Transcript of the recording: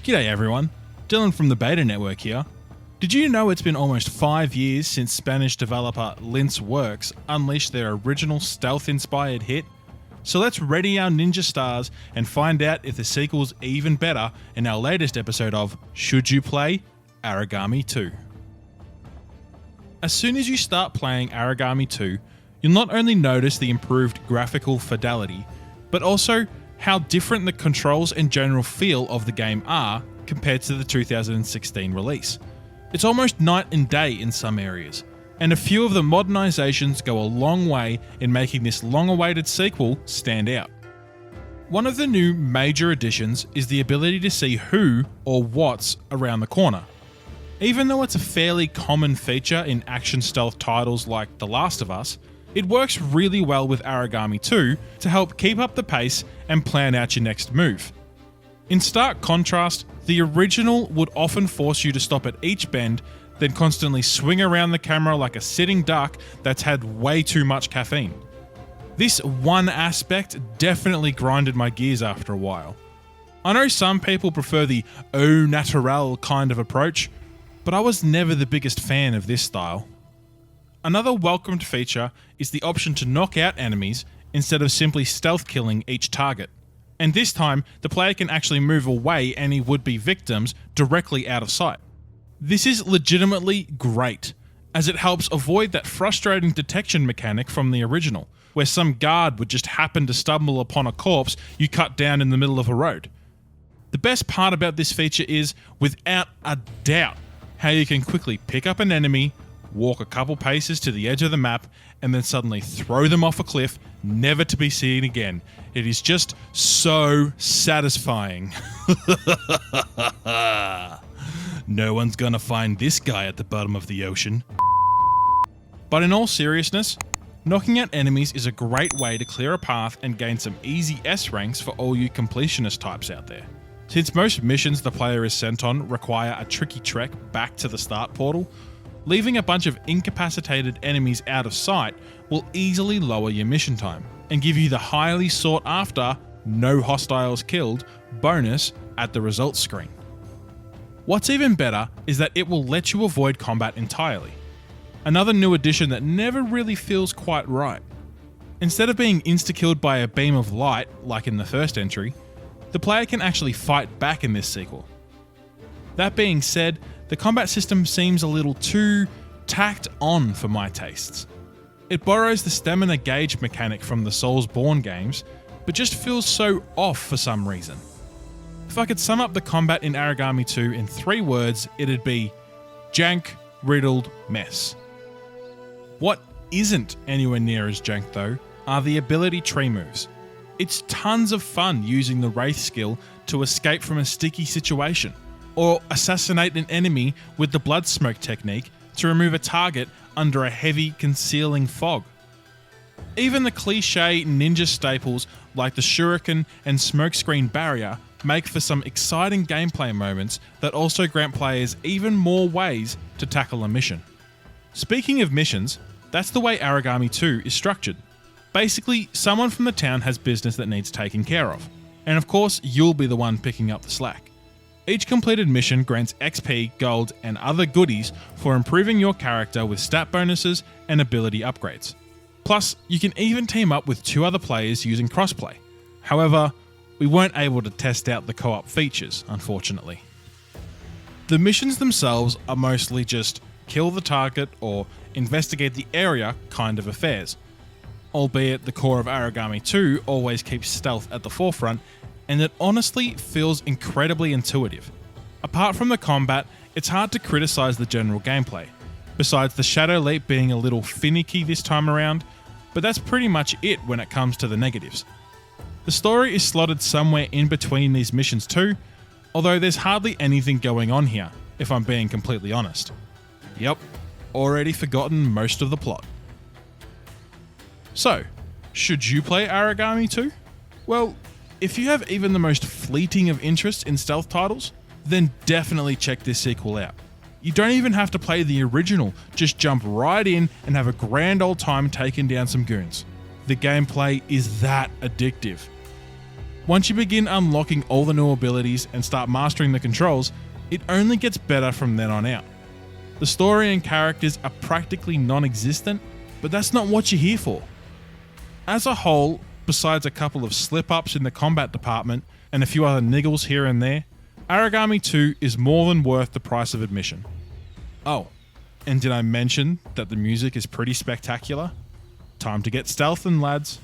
G'day everyone, Dylan from the Beta Network here. Did you know it's been almost 5 years since Spanish developer Lince Works unleashed their original stealth-inspired hit? So let's ready our ninja stars and find out if the sequel's even better in our latest episode of Should You Play Aragami 2? As soon as you start playing Aragami 2, you'll not only notice the improved graphical fidelity, but also how different the controls and general feel of the game are compared to the 2016 release. It's almost night and day in some areas, and a few of the modernizations go a long way in making this long-awaited sequel stand out. One of the new major additions is the ability to see who or what's around the corner. Even though it's a fairly common feature in action stealth titles like The Last of Us, it works really well with Aragami 2 to help keep up the pace and plan out your next move. In stark contrast, the original would often force you to stop at each bend, then constantly swing around the camera like a sitting duck that's had way too much caffeine. This one aspect definitely grinded my gears after a while. I know some people prefer the au naturel kind of approach, but I was never the biggest fan of this style. Another welcomed feature is the option to knock out enemies instead of simply stealth killing each target. And this time, the player can actually move away any would-be victims directly out of sight. This is legitimately great, as it helps avoid that frustrating detection mechanic from the original, where some guard would just happen to stumble upon a corpse you cut down in the middle of a road. The best part about this feature is, without a doubt, how you can quickly pick up an enemy, walk a couple paces to the edge of the map, and then suddenly throw them off a cliff, never to be seen again. It is just so satisfying. No one's gonna find this guy at the bottom of the ocean. But in all seriousness, knocking out enemies is a great way to clear a path and gain some easy S ranks for all you completionist types out there. Since most missions the player is sent on require a tricky trek back to the start portal, leaving a bunch of incapacitated enemies out of sight will easily lower your mission time and give you the highly sought after no hostiles killed bonus at the results screen. What's even better is that it will let you avoid combat entirely. Another new addition that never really feels quite right. Instead of being insta-killed by a beam of light like in the first entry, the player can actually fight back in this sequel. That being said, the combat system seems a little too tacked on for my tastes. It borrows the stamina gauge mechanic from the Soulsborne games, but just feels so off for some reason. If I could sum up the combat in Aragami 2 in 3 words, it'd be jank, riddled, mess. What isn't anywhere near as jank though are the ability tree moves. It's tons of fun using the Wraith skill to escape from a sticky situation, or assassinate an enemy with the blood smoke technique to remove a target under a heavy concealing fog. Even the cliche ninja staples like the shuriken and smokescreen barrier make for some exciting gameplay moments that also grant players even more ways to tackle a mission. Speaking of missions, that's the way Aragami 2 is structured. Basically, someone from the town has business that needs taken care of, and of course you'll be the one picking up the slack. Each completed mission grants XP, gold, and other goodies for improving your character with stat bonuses and ability upgrades. Plus, you can even team up with 2 other players using crossplay. However, we weren't able to test out the co-op features, unfortunately. The missions themselves are mostly just kill the target or investigate the area kind of affairs, albeit the core of Aragami 2 always keeps stealth at the forefront, and it honestly feels incredibly intuitive. Apart from the combat, it's hard to criticize the general gameplay, besides the Shadow Leap being a little finicky this time around, but that's pretty much it when it comes to the negatives. The story is slotted somewhere in between these missions too, although there's hardly anything going on here, if I'm being completely honest. Yep, already forgotten most of the plot. So, should you play Aragami 2? Well, if you have even the most fleeting of interest in stealth titles, then definitely check this sequel out. You don't even have to play the original, just jump right in and have a grand old time taking down some goons. The gameplay is that addictive. Once you begin unlocking all the new abilities and start mastering the controls, it only gets better from then on out. The story and characters are practically non-existent, but that's not what you're here for. As a whole, besides a couple of slip-ups in the combat department and a few other niggles here and there, Aragami 2 is more than worth the price of admission. Oh, and did I mention that the music is pretty spectacular? Time to get stealthin', lads.